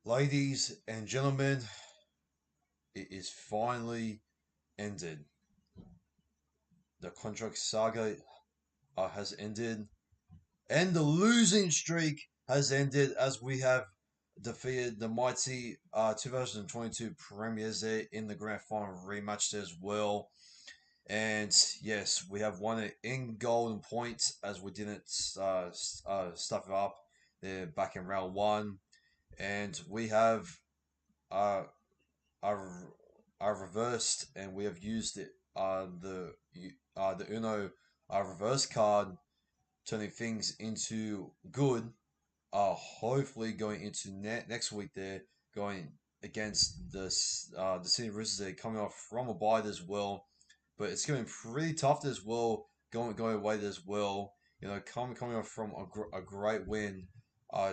Ladies and gentlemen, it is finally ended. The contract saga has ended, and the losing streak has ended as we have defeated the mighty 2022 Premiers there in the grand final rematch as well. And yes, we have won it in golden points as we didn't stuff it up there back in round one. And we have uh, are are reversed, and we have used it the Uno reverse card, turning things into good. Hopefully going into next week there, going against the Sydney Roosters there, coming off from a bye as well, but it's going to be pretty tough as well. Going away as well. Coming off from a great win,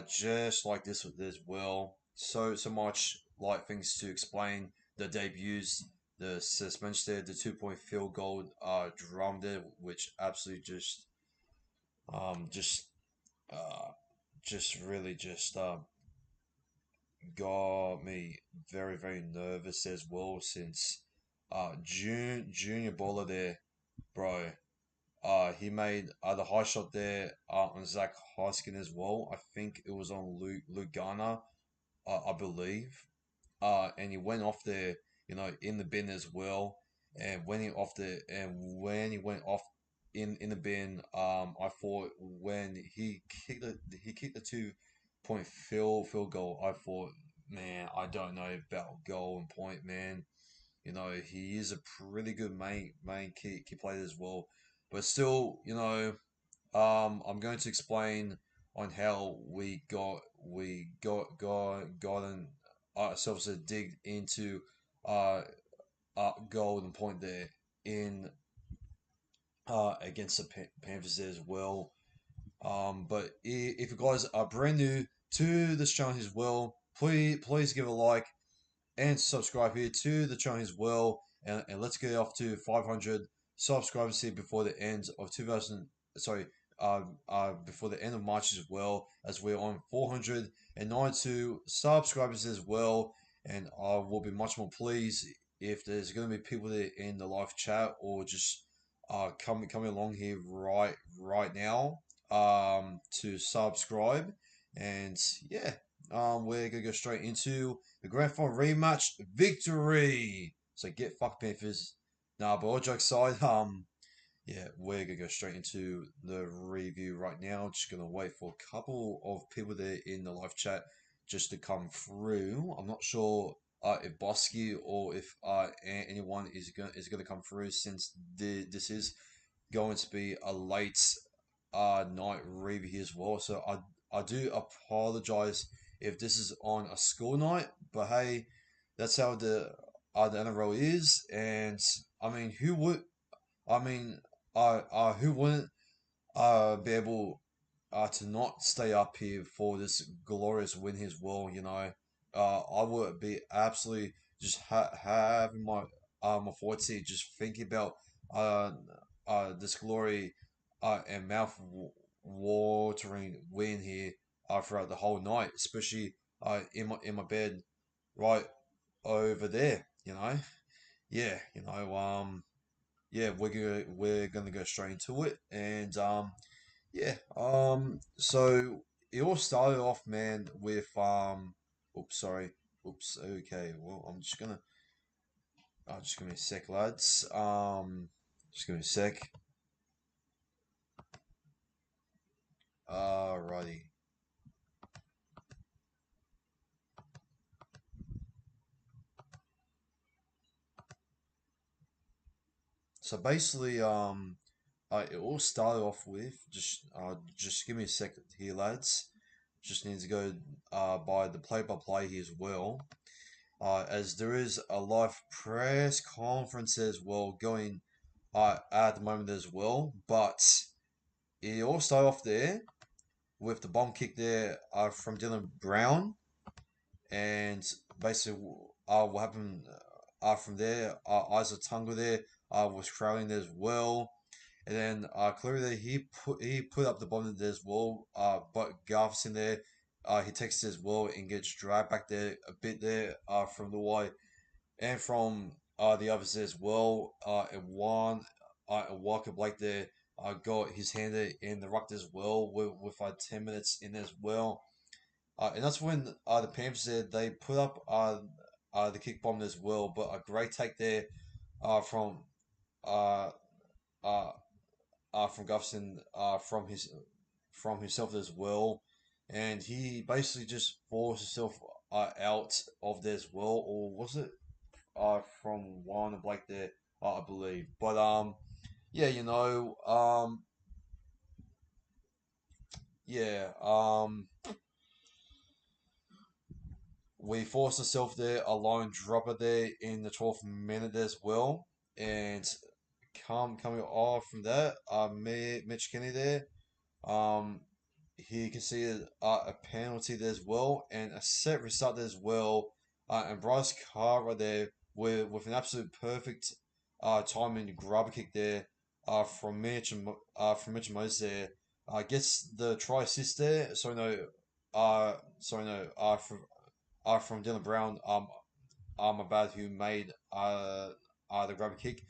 just like this as well. So much like things to explain. The debuts, the suspension there, the 2 point field goal, drum there, which absolutely um just uh just really just got me very nervous as well since Junior Baller there, bro. He made the high shot there on Zach Hoskin as well. I think it was on Lugana, I believe. And he went off there, in the bin as well. And when he went off in the bin, I thought when he kicked the 2 point field goal, I thought, man, I don't know about goal and point, man. He is a pretty good main key player as well. But still, I'm going to explain on how we gotten ourselves to dig into uh, golden point there in against the Panthers there as well. But if you guys are brand new to this channel as well, please give a like and subscribe here to the channel as well. And let's get off to 500 subscribers here before the end of 2000. Sorry, before the end of March as well, as we're on 492 subscribers as well. And I will be much more pleased if there's going to be people there in the live chat or just coming along here right now to subscribe. And yeah, we're gonna go straight into the grand final rematch victory. So get fucked, Panthers. Nah, but all jokes aside, yeah, we're gonna go straight into the review right now. Just gonna wait for a couple of people there in the live chat just to come through. I'm not sure if Bosky or if anyone is gonna come through since this is going to be a late night review here as well. So I do apologize if this is on a school night, but hey, that's how the NRL is, and I mean, who would? I mean, who wouldn't be able to not stay up here for this glorious win as well? I would be absolutely just having my thoughts here, just thinking about uh this glory and mouth watering win here throughout the whole night, especially in my bed right over there. Yeah, yeah, we're gonna go straight into it, and yeah, so it all started off, man, with oops, sorry, oops, okay, well, just give me a sec, lads, just give me a sec, alrighty. So basically, it all started off with just give me a second here, lads. Just need to go by the play-by-play here as well, as there is a live press conference as well going at the moment as well. But it all started off there with the bomb kick there from Dylan Brown, and basically what happened from there, Isaac Tunga there was crowding there as well. And then clearly he put up the bomb there as well. But Garvis in there he takes it as well and gets dragged back there a bit there from the way and from the others as well. And Walker Blake there got his hand in the ruck as well with 10 minutes in as well. And that's when the Panthers there they put up the kick bomb as well, but a great take there from uh, uh, from Gufson from himself as well, and he basically just forced himself out of there as well, or was it from Warren and Blake there, I believe. But yeah, yeah, we forced ourselves there, a lone dropper there in the 12th minute as well, and coming off from that, Mitch Kenny there. Um, he conceded a penalty there as well, and a set restart there as well. And Bryce Carr there with an absolute perfect timing grubber kick there from Mitch Moses there. Gets the try assist there. Sorry no from Dylan Brown about who made the grubber kick.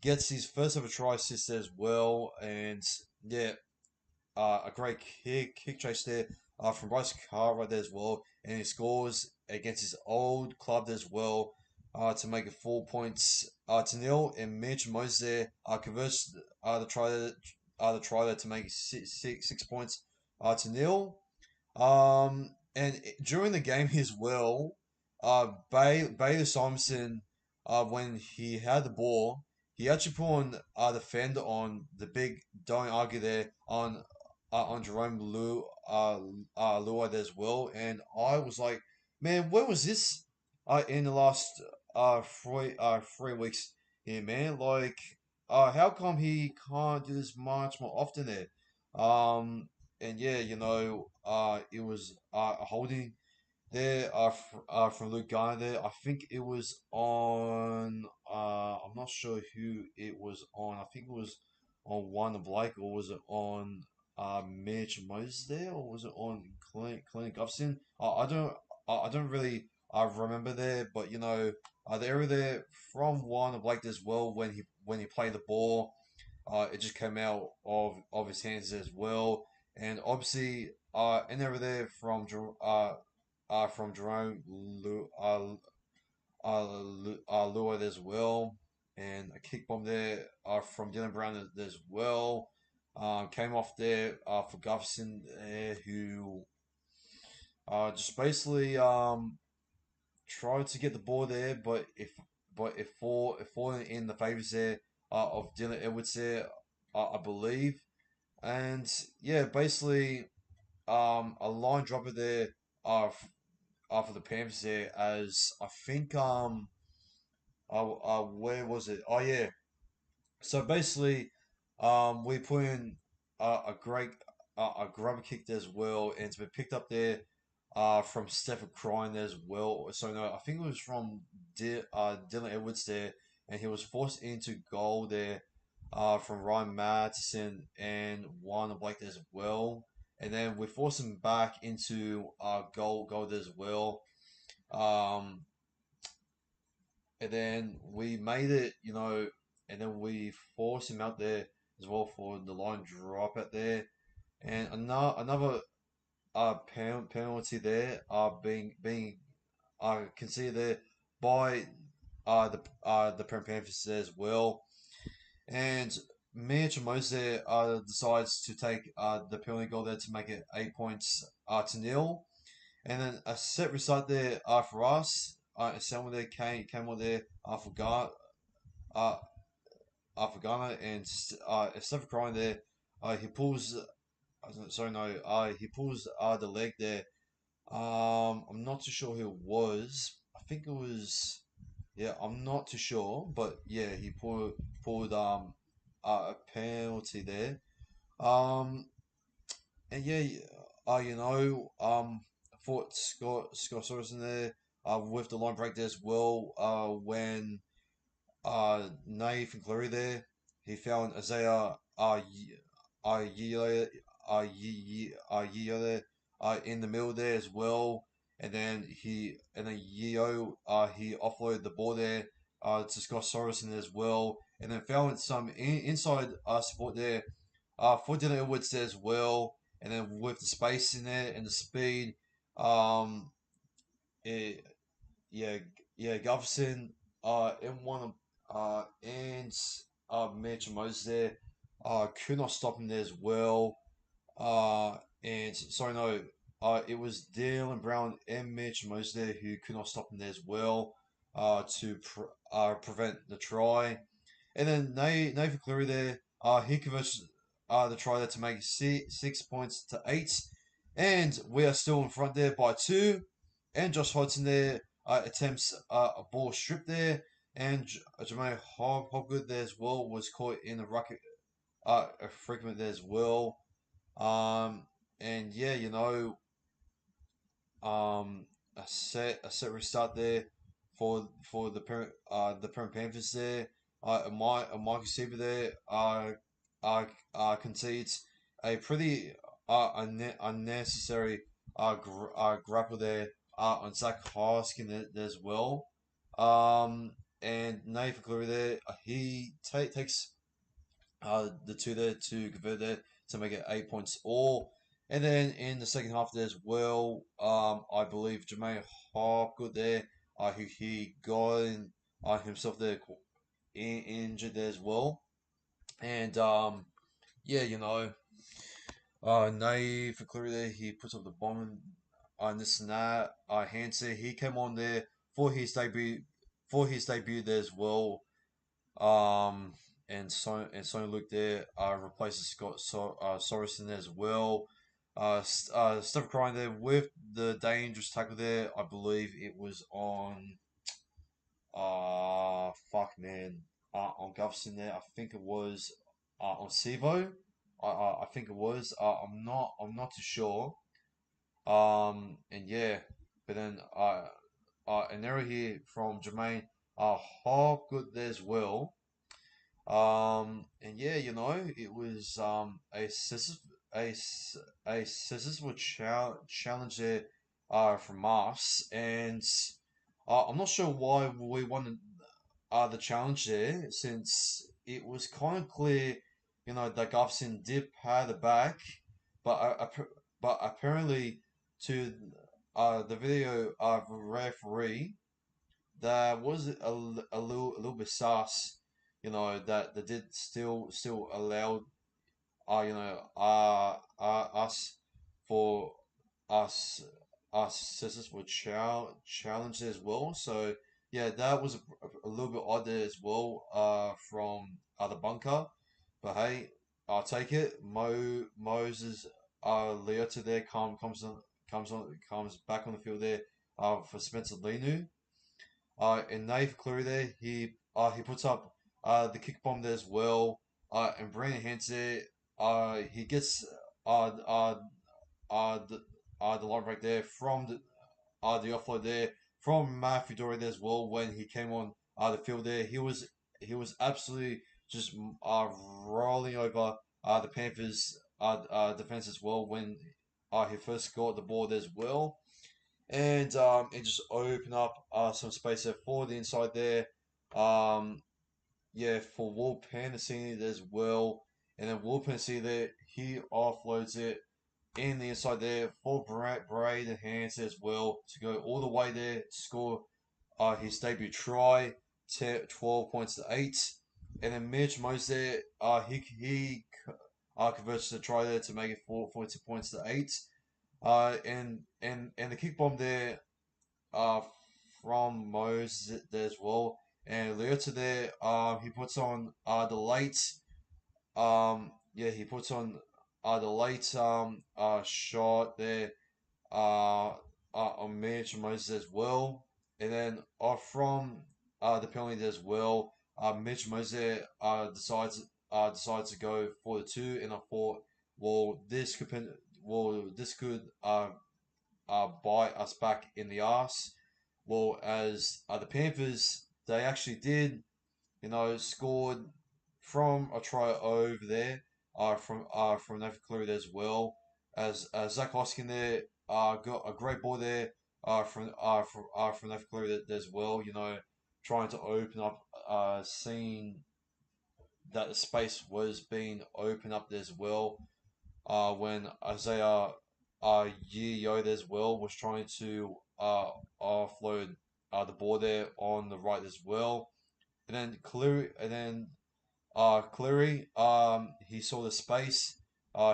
Gets his first ever try assist as well, and yeah, a great kick chase there from Bryce Carr right there as well, and he scores against his old club as well to make it 4 points to nil. And Mitch Moses there converts the try there to make it 6 points to nil. And during the game as well, Bailey Simonson, when he had the ball, he actually put on the fender on the big don't argue there on Jerome Lua there as well, and I was like, man, where was this in the last 3 weeks here, man? Like, how come he can't do this much more often there? Um, and yeah, it was a holding there from Luke Garner there. I think it was on. I'm not sure who it was on. I think it was on one of Blake, or was it on Mitch Moses there, or was it on Clint Gubson? I don't really remember there, but the area there from one of Blake as well when he played the ball. It just came out of his hands as well, and obviously, and over there from Jerome Lewis as well, and a kick bomb there from Dylan Brown as well. Came off there for Gufferson there, who just basically tried to get the ball there, but if falling in the favors there of Dylan Edwards there, I believe. And yeah, basically a line dropper there for the Panthers there, as I think where was it? Oh yeah. So basically, we put in a great a grubber kick there as well, and it's been picked up there from Stephen Crine as well. So no, I think it was from Dylan Edwards there, and he was forced into goal there from Ryan Matheson and Warner Blake there as well. And then we forced him back into goal there as well. Um, and then we made it, and then we forced him out there as well for the line drop out there, and another penalty there being conceded there by the Panthers as well, and Mitch Moses there decides to take the penalty goal there to make it 8 points to nil. And then a set restart there for us. Someone there came on there uh, for Ghana, and Stephen Crine there. He pulls. Sorry, no. He pulls the leg there. I'm not too sure who it was. I think it was. Yeah, I'm not too sure, but yeah, he pulled a penalty there. Um, and yeah, I thought Scott Sorensen there with the line break there as well. When Nathan Cleary there, he found Isaiah Yeo there in the middle there as well. And then Yeo he offloaded the ball there to Scott Sorensen as well, and then found some inside support there for Dylan Edwards there as well, and then with the space in there and the speed, um, it, yeah, yeah, Gutherson, and one and Mitch Moses there, could not stop him there as well. And sorry, no, it was Dylan Brown and Mitch Moses there who could not stop him there as well, prevent the try. And then Nathan Cleary there, he converts the try there to make 6 points to 8. And we are still in front there by 2. And Josh Hodgson there attempts a ball strip there. And Jermaine Hobgood there as well was caught in a ruck, a fragment there as well. And yeah, a set restart there for the Penrith Panthers there. Michael Seaver there concedes a pretty unnecessary grapple there on Zach Hoskin there as well. And Nathan Cleary there, he takes the two there to convert there to make it 8 points all. And then in the second half there as well, I believe Jermaine Hopgood there, he got himself there injured there as well. And yeah, Naive for Cleary there, he puts up the bomb on this and that. Hansen, he came on there for his debut there as well. Um, and Sonny Luke there replaces Sorensen as well. Steph Crying there with the dangerous tackle there. I believe it was on fuck man on Gutherson there. I think it was on Sivo. I think it was. I'm not too sure. And yeah, but then an error here from Jermaine. Hopgood there as well. And yeah, it was a successful challenge there from us, and I'm not sure why we won the challenge there, since it was kind of clear, that Gutherson did pad the back, but but apparently to the video of referee that was a little bit sus, that they did still allow us for us sisters for challenge as well. So yeah, that was a little bit odd there as well from the bunker, but hey, I'll take it. Moses Leota there comes back on the field there for Spencer Lenu. And Nave Cleary there, he puts up the kick bomb there as well. And Brandon Hansen, he gets the line break there from the offload there from Matthew Dory there as well when he came on the field there. He was absolutely just rolling over the Panthers defense as well when he first got the ball there as well. And it just opened up some space there for the inside there. Um, yeah, for Will Panacini as well. And then Will Panacini there, he offloads it in the inside there for Braden Hansen as well to go all the way there to score his debut try, 12 points to 8. And then Mitch Moses there, he converts the try there to make it 42 points to 8. And the kick bomb there uh, from Moses there as well. And Leota there, he puts on the late, yeah, he puts on the late shot there on Mitch Moses as well. And then from the penalty there as well, Mitch Moses decides to go for the two, and I thought, well, this could bite us back in the ass. Well, as the Panthers, they actually did, scored from a try over there, from Nathan Cleary as well. as Zach Hoskin there got a great ball there from Nathan Cleary as well. You know, trying to open up, seeing that the space was being opened up as well. When Isaiah Yoda as well was trying to offload the ball there on the right as well, and then Cleary, he saw the space.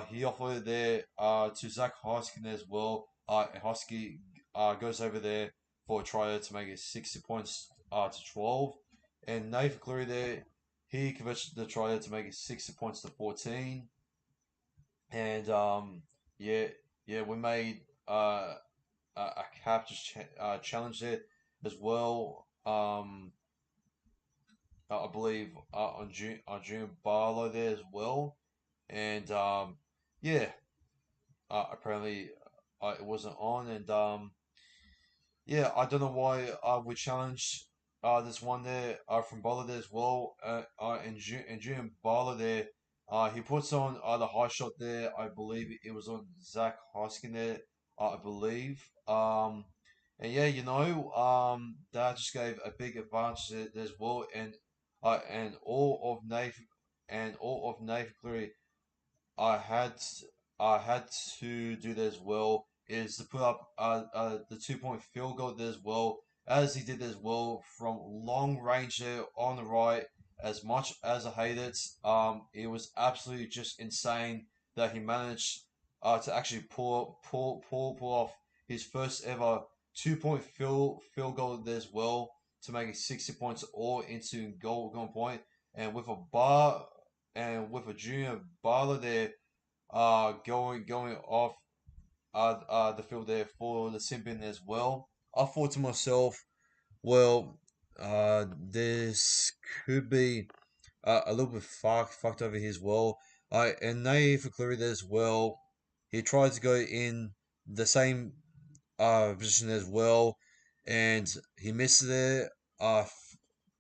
He offloaded there to Zach Hoskin as well. And Hosky goes over there for a try to make it 60 points to 12. And Nathan Cleary there, he converted the try to make it 60 points to 14. And yeah, yeah, we made a capture challenge there as well. I believe on June Barlow there as well, and yeah, apparently it wasn't on, and yeah, I don't know why we challenged this one there from Barlow there as well, and June Barlow there, he puts on the high shot there. I believe it was on Zach Hoskin there, I believe. And yeah, you know, that just gave a big advantage there as well, and all of Nathan Cleary I had I had to do that as well is to put up the 2 point field goal there as well as he did as well from long range there on the right. As much as I hate it, it was absolutely just insane that he managed to actually pull off his first ever 2 point field goal there as well to make it 60 points all into goal point, and with a bar and with a junior baller there going off the field there for the Simpin as well. I thought to myself, well, this could be a little bit fucked over here as well. And Nave for Cleary there as well. He tried to go in the same position as well, and he missed there.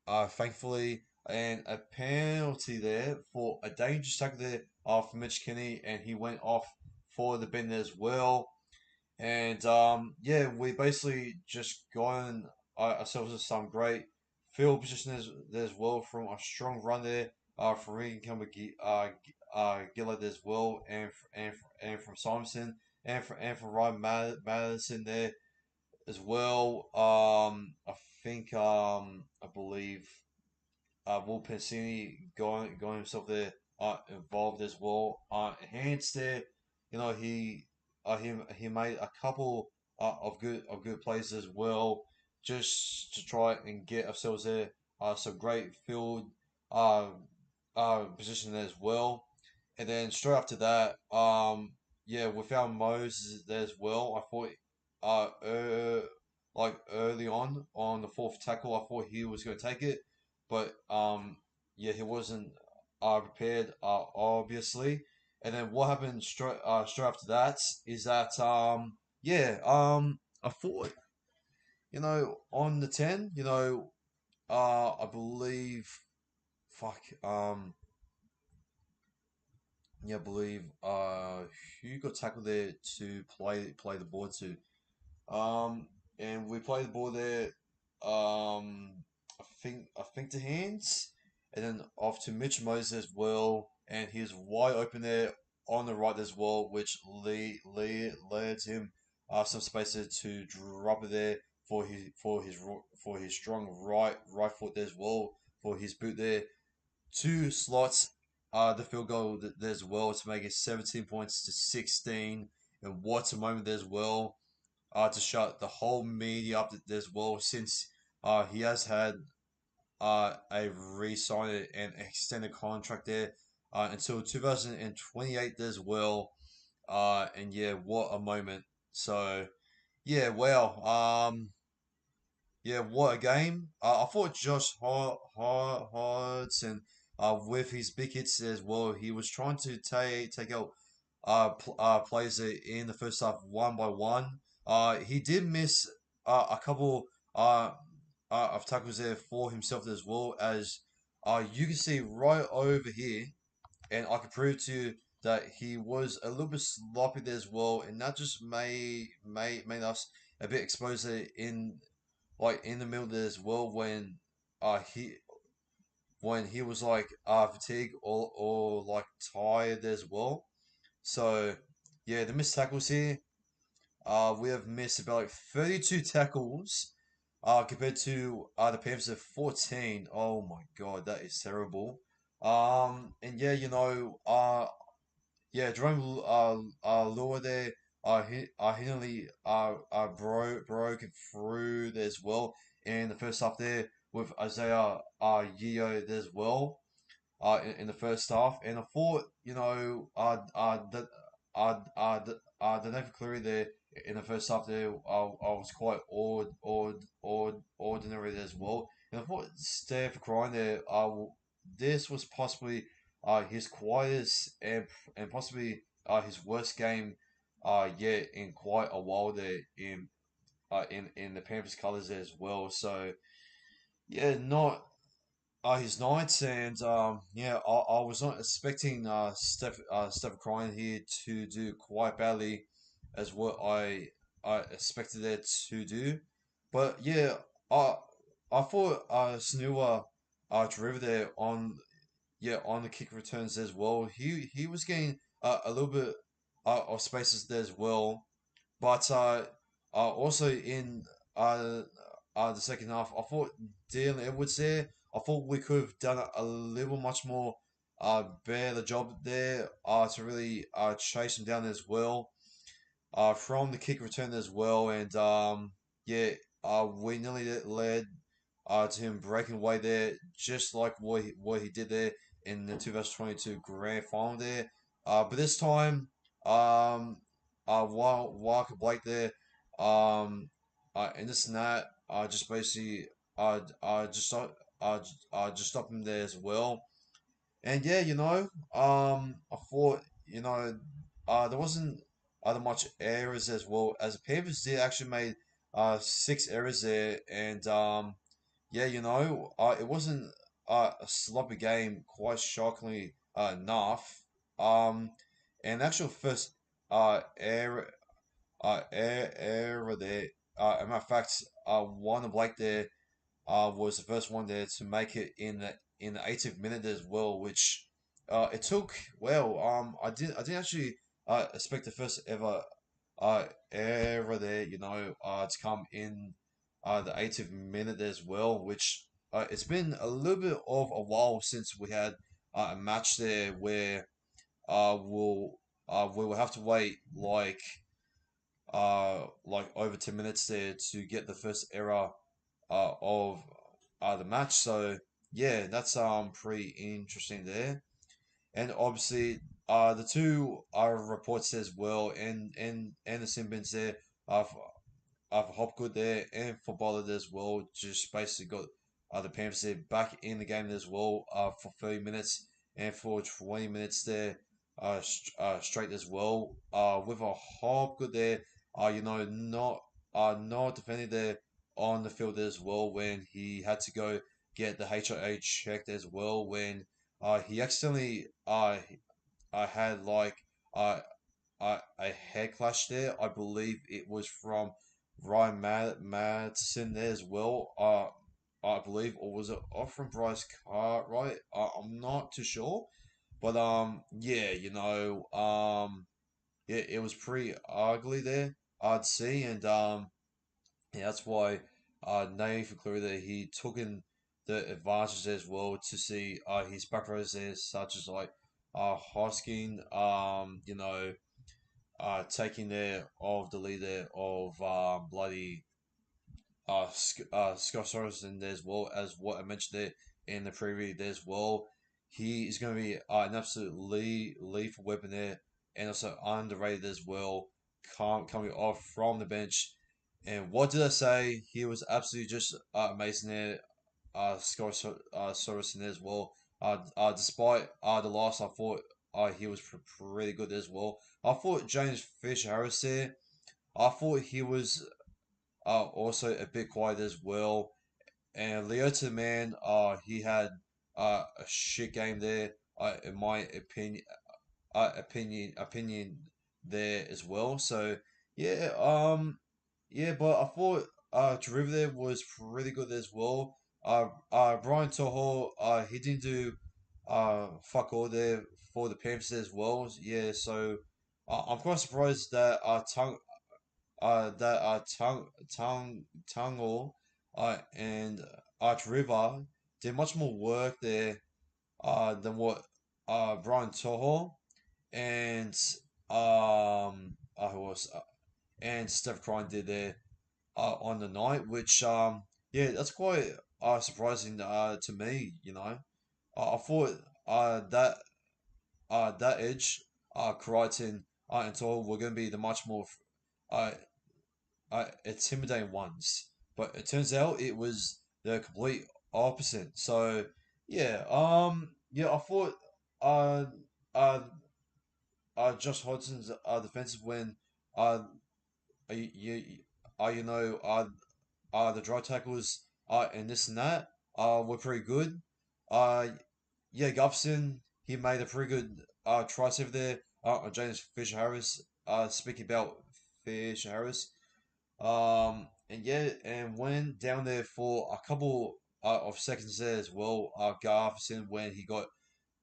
Thankfully, and a penalty there for a dangerous tackle there for Mitch Kenny, and he went off for the bin as well. And yeah, we basically just gotten ourselves some great field position as well from a strong run there from Regan Campbell Gillard as well, and from Simonson, and from Ryan Madison there as well. I think I believe Will Pensini going himself there involved as well. Hands there, you know he made a couple of good plays as well, just to try and get ourselves there. Some great field uh, position as well, and then straight after that, yeah, we found Moses there as well. I thought like early on the fourth tackle, I thought he was going to take it, but yeah, he wasn't prepared, obviously. And then what happened straight after that is that yeah, I thought, you know, on the 10, you know, I believe, fuck, yeah, I believe who got tackled there to play the board to. And we played the ball there. I think to hands, and then off to Mitch Moses as well, and he's wide open there on the right as well, which leads him some space there to drop it there for his strong right foot there as well for his boot there. Two slots, the field goal there as well to make it 17 points to 16, and what a moment there as well to shut the whole media up as well, since he has had a re-signed and extended contract there until 2028 as well. And yeah, what a moment. So yeah, well, yeah, what a game. I thought Josh Hodgson, with his big hits as well, he was trying to take out players in the first half one by one. He did miss a couple of tackles there for himself as well, as you can see right over here, and I can prove to you. that he was a little bit sloppy there as well, and that just made us a bit exposed there in like in the middle there as well he when he was like fatigued or like tired as well. So yeah, the missed tackles here. We have missed about like 32 tackles compared to the Panthers at 14. Oh my God, that is terrible. And yeah, yeah, Jerome Lua there, he nearly broke through there as well in the first half there with Isaiah Yeo there as well in the first half, and I thought the Nathan Cleary there in the first half there I was quite ordinary there as well, and I thought Steph crying there this was possibly his quietest and possibly his worst game yet in quite a while there in the Panthers colours as well. So yeah, not his Knights, and yeah, I was not expecting Steph Crying here to do quite badly as what I expected it to do, but yeah, I I thought Snua delivered there on on the kick returns as well. He was getting a little bit of spaces there as well, but also in uh, the second half, I thought Dylan Edwards there. I thought we could have done a little much more better job there to really chase him down as well from the kick return as well. And yeah, we nearly led to him breaking away there, just like what he did there in the 2022 Grand Final there. But this time, Walker Blake there, and this and that, just basically, just stop him there as well. And yeah, I thought, there wasn't other much errors as well as the Panthers did actually made six errors there, and yeah, it wasn't a sloppy game, quite shockingly enough. Um, and actual first error error there, a matter of fact, one of Blake there was the first one there to make it in the 80th minute as well, which it took well. I didn't actually expect the first ever error there, to come in the 80th minute as well, which it's been a little bit of a while since we had a match there where we will have to wait like over 10 minutes there to get the first error of the match. So yeah, that's pretty interesting there. And obviously, the two reports as well, and the Simbins there, uh, for Hopgood there and for Bollard as well. Just basically got the Panthers there back in the game as well for 30 minutes and for 20 minutes there straight as well. With a Hopgood there, not defending there on the field as well when he had to go get the HIA checked as well when he accidentally had like uh, a head clash there. I believe it was from Ryan Madsen there as well. I believe, or was it off from Bryce Cartwright? I'm not too sure, but yeah, yeah, it was pretty ugly there. I'd see, and yeah, that's why Nathan Cleary there he took in the advantage as well to see his back rows there, such as like Hosking, taking there of the lead there of bloody Scott Sorensen there as well as what I mentioned there in the preview there as well. He is going to be an absolute lethal weapon there and also underrated as well, coming off from the bench. And what did I say? He was absolutely just amazing there. Scott Sorensen as well. Despite the loss, I thought he was pretty good as well. I thought James Fisher Harris there. I thought he was also a bit quiet as well. And Leota, man, he had a shit game there, in my opinion. opinion there as well. So yeah, yeah, but I thought Derivative was pretty good as well. Brian Toho, he didn't do fuck all there for the Panthers as well. Yeah, so I'm quite surprised that Tungle and Arch River did much more work there than what Brian Toho and who was and Steph Crine did there on the night, which yeah, that's quite surprising to me. You know, I thought that edge, Crichton and Toho were going to be the much more uh, intimidating ones, but it turns out it was the complete opposite. So yeah, yeah, I thought uh, uh, Josh Hodgson's defensive win, uh, you, you know, the draw tackles, and this and that, were pretty good. Uh, yeah, Gubson, he made a pretty good try save there on James Fisher Harris. Speaking about Fisher Harris, and yeah, and went down there for a couple of seconds there as well. Garfison when he got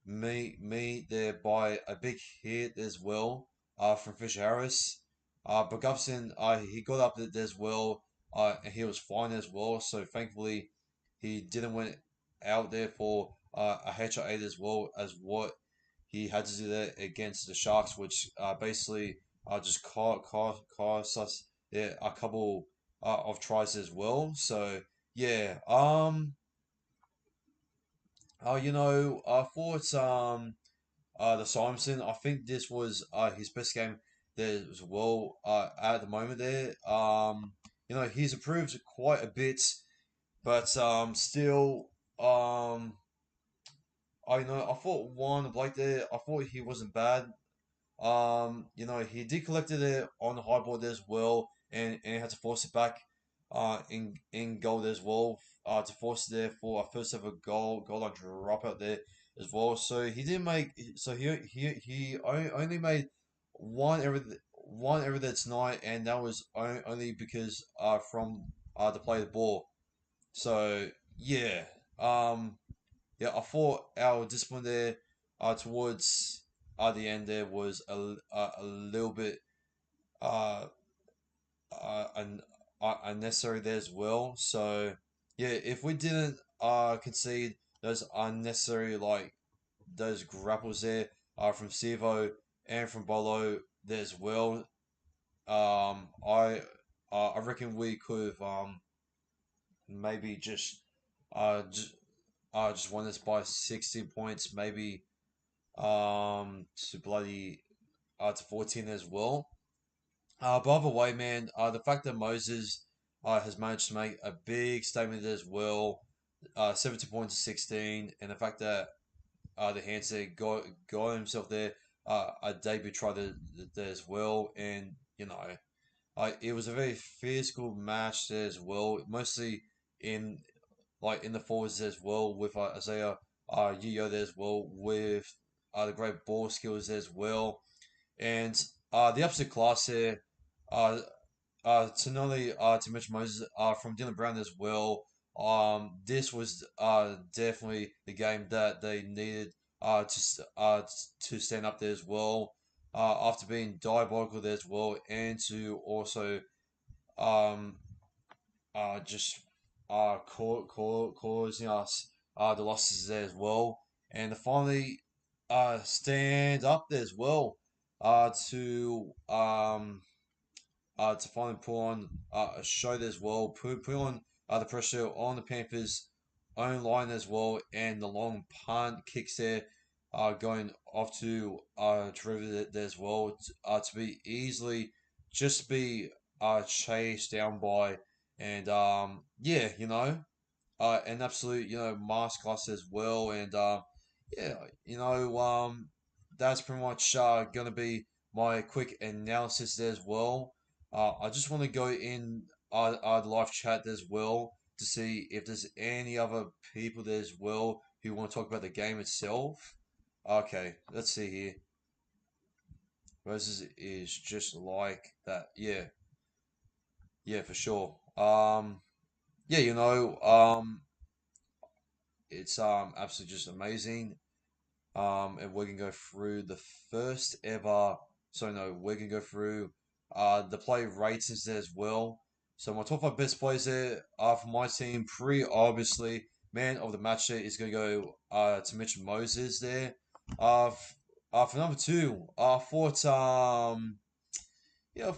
me there by a big hit as well. From Fisher Harris. But Gubson, he got up there as well. And he was fine as well. So thankfully, he didn't went out there for a HI8 as well as what he had to do that against the Sharks, which basically just cost us, yeah, a couple of tries as well. So yeah, you know, I thought the Simonson, I think this was his best game there as well at the moment there. You know, he's improved quite a bit, but still, I know I thought one Blake there. I thought he wasn't bad. You know, he did collected it on the high board as well, and he had to force it back, in goal as well, to force it there for a first ever goal line drop out there as well. So he didn't make, so only made one error there tonight, and that was only because from the play of the ball. So yeah, um, yeah, I thought our discipline there towards the end there was a little bit uh, un, unnecessary there as well. So yeah, if we didn't concede those unnecessary like those grapples there from Sivo and from Bolo there as well, I reckon we could have maybe uh just just won this by 60 points, maybe to bloody to 14 as well. By the way, man, the fact that Moses has managed to make a big statement as well, 17 points to 16, and the fact that the handset got himself there a debut try there as well, and you know, it was a very physical match there as well, mostly in in the forwards as well with Isaiah Yo there as well with the great ball skills as well, and the upset class here. Uh, to not only to Mitch Moses from Dylan Brown as well. This was definitely the game that they needed to stand up there as well. After being diabolical there as well, and to also um just causing us the losses there as well, and to finally stand up there as well to finally put on a show as well, put on the pressure on the Panthers' own line as well, and the long punt kicks there going off to River there as well to be easily just be chased down by, and yeah, you know, an absolute masterclass as well, and yeah, that's pretty much gonna be my quick analysis there as well. I just want to go in the live chat as well to see if there's any other people there as well who want to talk about the game itself. Okay, let's see here. Versus is just like that. Yeah, yeah, for sure. Yeah, it's absolutely just amazing. And we're gonna go through the first ever. So no, we're gonna go through the play ratings there as well. So my top five best players there for my team. Pretty obviously, man of the match there is gonna go to Mitch Moses there. For number two, I thought yeah,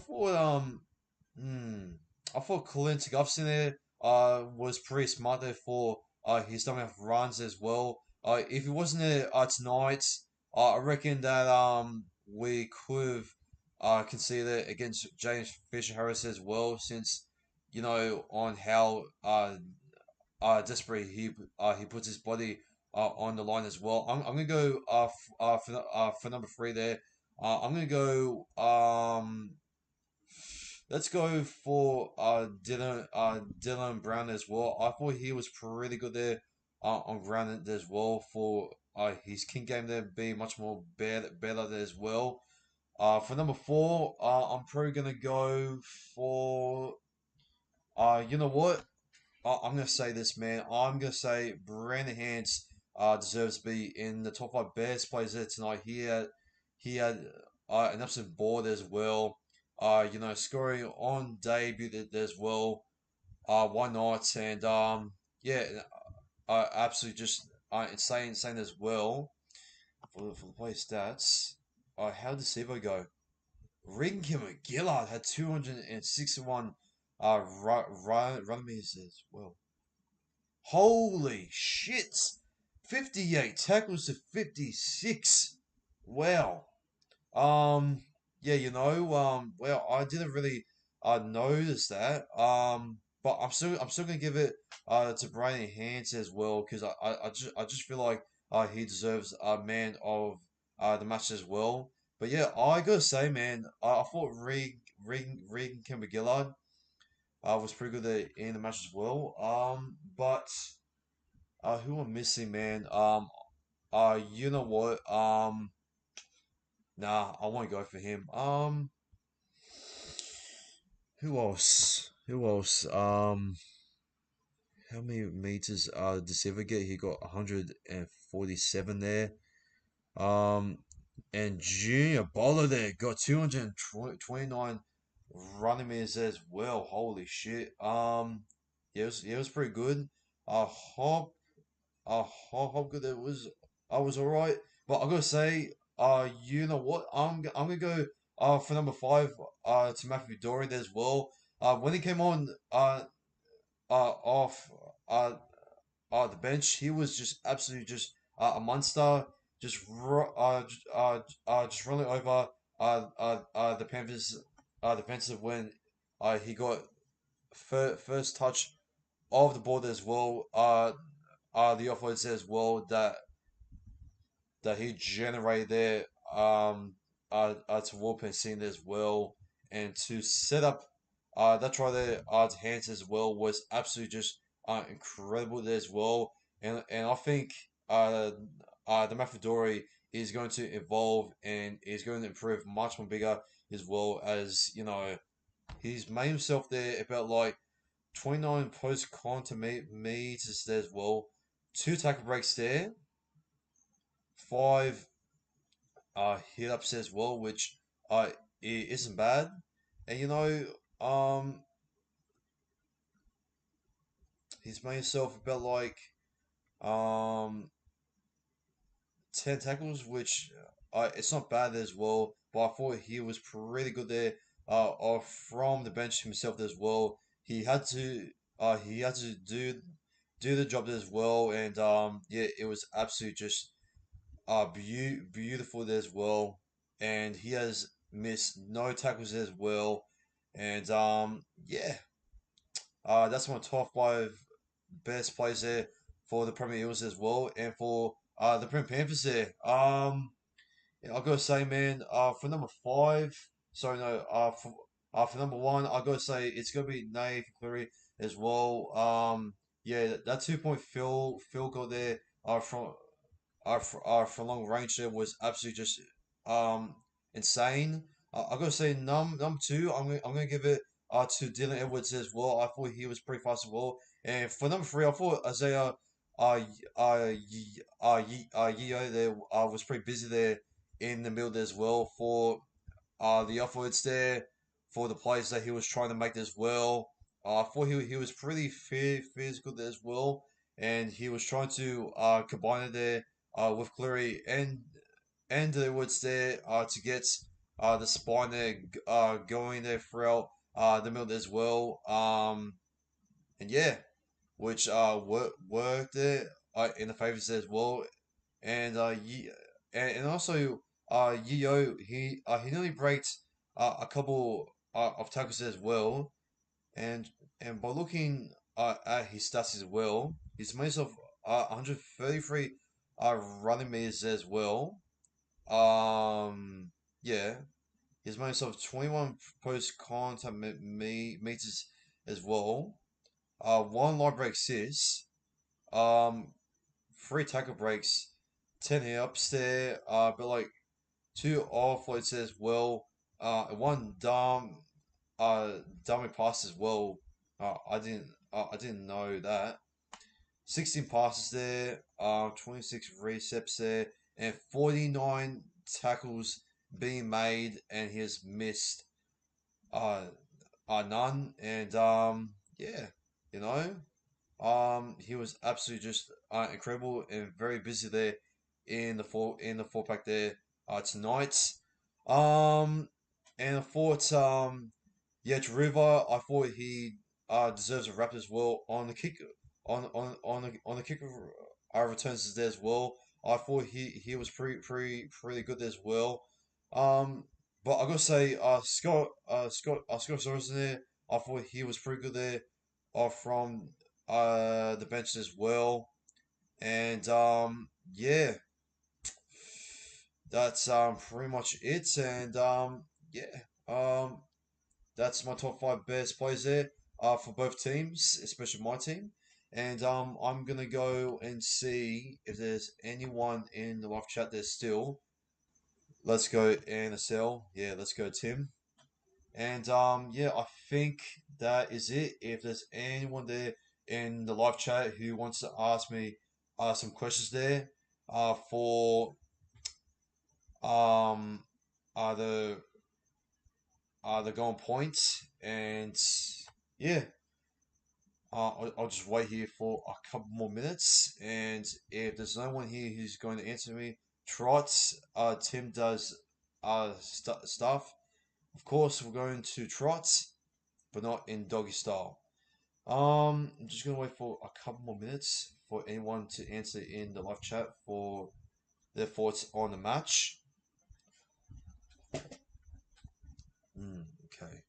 hmm, I thought Clint Gufson there was pretty smart there for his dominic runs as well. If he wasn't there tonight, I reckon that we could have conceded against James Fisher Harris as well, since on how desperate he puts his body on the line as well. I'm gonna go for number three there. I'm gonna go Let's go for Dylan Brown as well. I thought he was pretty good there on ground as well for his king game there being much more better there as well. For number four, I'm probably gonna go for you know what? I'm gonna say this, man. I'm gonna say Brandon Hans deserves to be in the top five best players there tonight. He had an absolute board as well. Scoring on debut as well. Why not? And yeah, absolutely just insane as well for the play stats. How did Sivo go? Regan McGillard had 261 run meters as well. Holy shit! 58 tackles to 56. Wow. Um, yeah, well, I didn't really notice that. But I'm still gonna give it to Brian Hans as well, because I just feel like he deserves a man of the match as well. But yeah, I gotta say, man, I thought Regan Kimber-Gillard was pretty good there in the match as well. But who I'm missing, man? You know what? Nah, I won't go for him. Who else? Who else? How many meters did Silver get? He got 147 there. Um, and Junior Bowler there got 229 running meters as well. Holy shit. Yeah, it was pretty good. I hope how good it was. I was all right, but I gotta say, you know what? I'm gonna go for number five to Matthew Dory as well. When he came on off the bench, he was just absolutely just a monster. Just running over the Panthers defensive when he got first touch of the ball as well. The offload says as well that he generated there to Wolpen scene as well, and to set up that try there to Hans as well was absolutely just incredible there as well, and I think the Mafadori is going to evolve and is going to improve much more bigger as well, as he's made himself there about like 29 post quantum meters there as well, two tackle breaks there, five hit ups as well, which isn't bad. And he's made himself about like um 10 tackles, which it's not bad as well. But I thought he was pretty good there. From the bench himself as well. He had to do the job as well, and yeah, it was absolutely just beautiful as well, and he has missed no tackles as well, and yeah, that's my top five best players there for the Premier Eels as well, and for the Premier Panthers there. Yeah, I gotta say, man, for number five, sorry, no, for number one, I gotta say it's gonna be Nathan Cleary as well. Yeah, that 2 point field goal there, from for long range there was absolutely just um insane. I gotta say, number two, I'm gonna give it to Dylan Edwards as well. I thought he was pretty fast as well. And for number three, I thought Isaiah Yeo there was pretty busy there in the middle there as well for the offloads there for the plays that he was trying to make as well. I thought he was pretty physical there as well, and he was trying to combine it there with Cleary and the Woods there to get the spine there going there throughout the middle as well. And yeah, which worked there in the favors as well. And and also Yeo he nearly breaks a couple of tackles as well, and by looking at his stats as well, he's made of 133 running meters as well. Yeah, he's made of 21 post contact meters as well. One line break assist. Um, three tackle breaks, 10 hit ups there. But like two offloads as well. One dummy pass as well. I didn't know that. 16 passes there. 26 receps there, and 49 tackles being made, and he has missed uh, none. And yeah, you know. He was absolutely just incredible and very busy there in the four pack there tonight. Um, and I thought yeah, River, I thought he deserves a wrap as well on the kick on the kick returns there as well. I thought he was pretty good there as well. Um, but I gotta say Scott Sorensen there. I thought he was pretty good there. From the bench as well. And yeah, that's pretty much it. And yeah, um, that's my top five best players there for both teams, especially my team. And I'm gonna go and see if there's anyone in the live chat there still. Let's go NSL. Yeah, let's go Tim. And yeah, I think that is it. If there's anyone there in the live chat who wants to ask me some questions there for um the going points, and yeah, I'll just wait here for a couple more minutes, and if there's no one here who's going to answer me, Trots Tim does stuff. Of course, we're going to Trots, but not in doggy style. I'm just gonna wait for a couple more minutes for anyone to answer in the live chat for their thoughts on the match. Okay.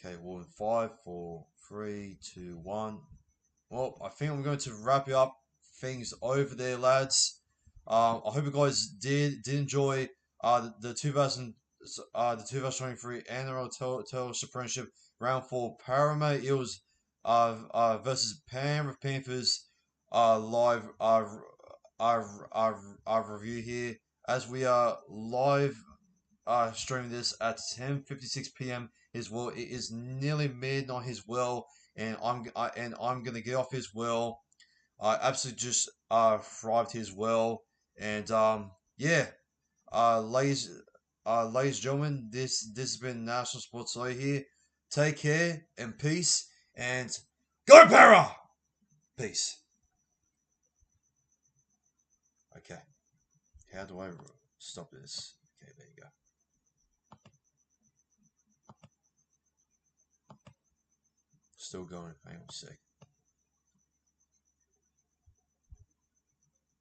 Okay, well, in five, four, three, two, one. Well, I think I'm going to wrap up things over there, lads. I hope you guys did enjoy the 2023 NRL Telstra Premiership round four Parramatta Eels versus Penrith Panthers live review here as we are live streaming this at 10:56 p.m. as well. It is nearly midnight as well, and I'm gonna get off as well. I absolutely just thrived as well, and yeah, ladies ladies and gentlemen, this has been National Sports Today here. Take care and peace, and go Para! Peace. Okay, how do I stop this? Okay, there you go. Still going. Hang on a sec.